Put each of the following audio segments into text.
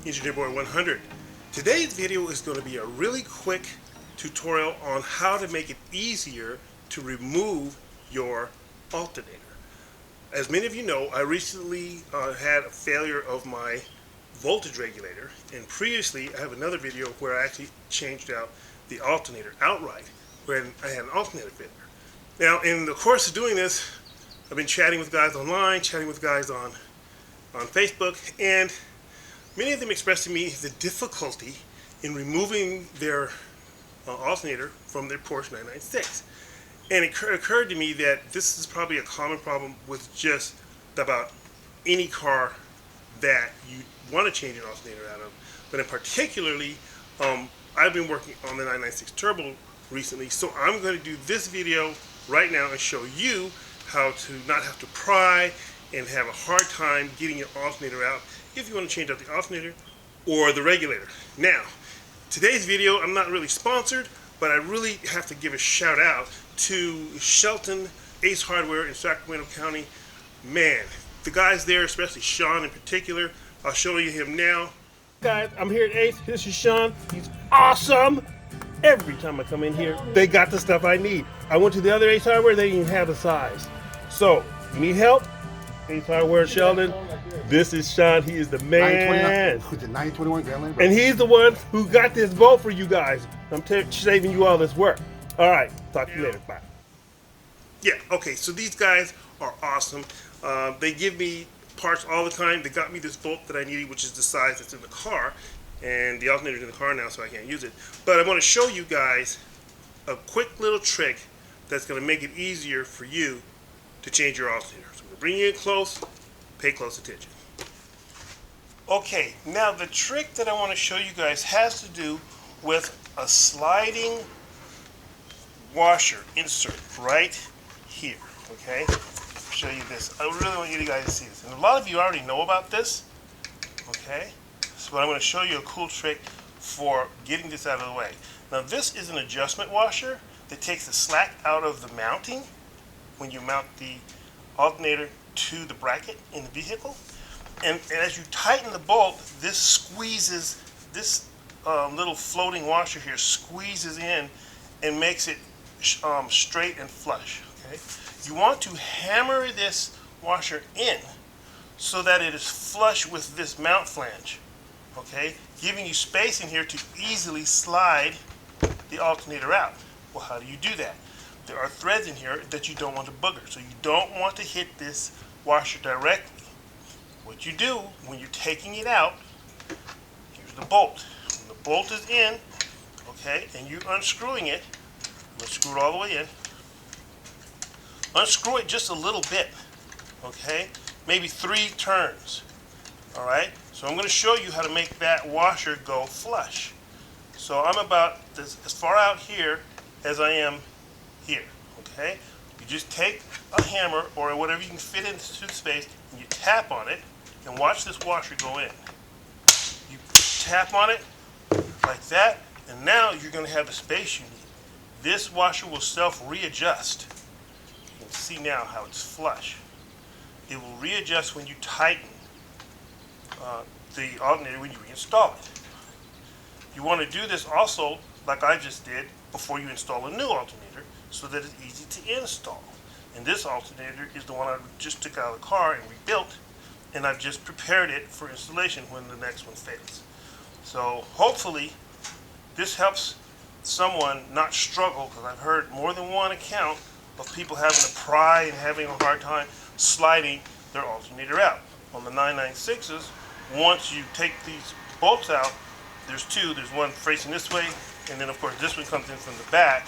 Engineer Boy 100. Today's video is going to be a really quick tutorial on how to make it easier to remove your alternator. As many of you know, I recently had a failure of my voltage regulator, and previously I have another video where I actually changed out the alternator outright when I had an alternator failure. Now, in the course of doing this, I've been chatting with guys online, chatting with guys on Facebook, and many of them expressed to me the difficulty in removing their alternator from their Porsche 996. And it occurred to me that this is probably a common problem with just about any car that you want to change an alternator out of. But in particularly, I've been working on the 996 Turbo recently, so I'm going to do this video right now and show you how to not have to pry and have a hard time getting your alternator out if you want to change out the alternator or the regulator. Now, today's video, I'm not really sponsored, but I really have to give a shout out to Shelton Ace Hardware in Sacramento County. Man, the guys there, especially Sean in particular, I'll show you him now. Guys, I'm here at Ace. This is Sean. He's awesome. Every time I come in here, they got the stuff I need. I went to the other Ace Hardware, they didn't even have the size. So, you need help? Ace Hardware, Sheldon. This is Sean. He is the man. 921 Grand Lane. And he's the one who got this boat for you guys. I'm saving you all this work. All right. Talk to you later. Bye. Yeah. Okay. So these guys are awesome. They give me parts all the time. They got me this bolt that I needed, which is the size that's in the car. And the alternator's in the car now, so I can't use it. But I want to show you guys a quick little trick that's going to make it easier for you to change your alternator. So I'm going to bring you in close. Pay close attention. Okay, now the trick that I want to show you guys has to do with a sliding washer insert right here. Okay, I'll show you this. I really want you guys to see this, and a lot of you already know about this. Okay, so I'm going to show you a cool trick for getting this out of the way. Now, this is an adjustment washer that takes the slack out of the mounting when you mount the alternator to the bracket in the vehicle. And as you tighten the bolt, this squeezes, this little floating washer here squeezes in and makes it straight and flush. Okay, you want to hammer this washer in so that it is flush with this mount flange. Okay, giving you space in here to easily slide the alternator out. Well, how do you do that? There are threads in here that you don't want to booger, so you don't want to hit this washer directly. What you do when you're taking it out, here's the bolt. When the bolt is in, okay, and you're unscrewing it, let's screw it all the way in. Unscrew it just a little bit, okay, maybe 3 turns. All right, so I'm going to show you how to make that washer go flush. So I'm about as far out here as I am here. Okay, you just take a hammer or whatever you can fit into the space and you tap on it and watch this washer go in. You tap on it like that, and now you're going to have the space you need. This washer will self-readjust. You can see now how it's flush. It will readjust when you tighten the alternator when you reinstall it. You want to do this also, like I just did, before you install a new alternator, so that it's easy to install. And this alternator is the one I just took out of the car and rebuilt, and I've just prepared it for installation when the next one fails. So hopefully this helps someone not struggle, because I've heard more than one account of people having to pry and having a hard time sliding their alternator out. On the 996s, once you take these bolts out, there's 2. There's one facing this way, and then of course this one comes in from the back.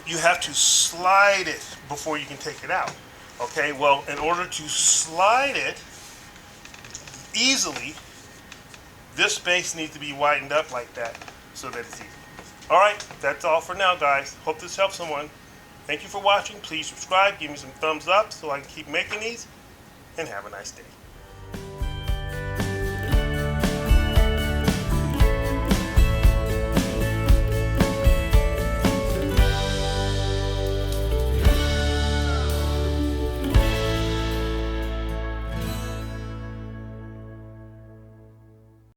You have to slide it before you can take it out. Okay, well, in order to slide it easily, this space needs to be widened up like that so that it's easy. All right, that's all for now, guys. Hope this helps someone. Thank you for watching. Please subscribe, give me some thumbs up so I can keep making these, and have a nice day.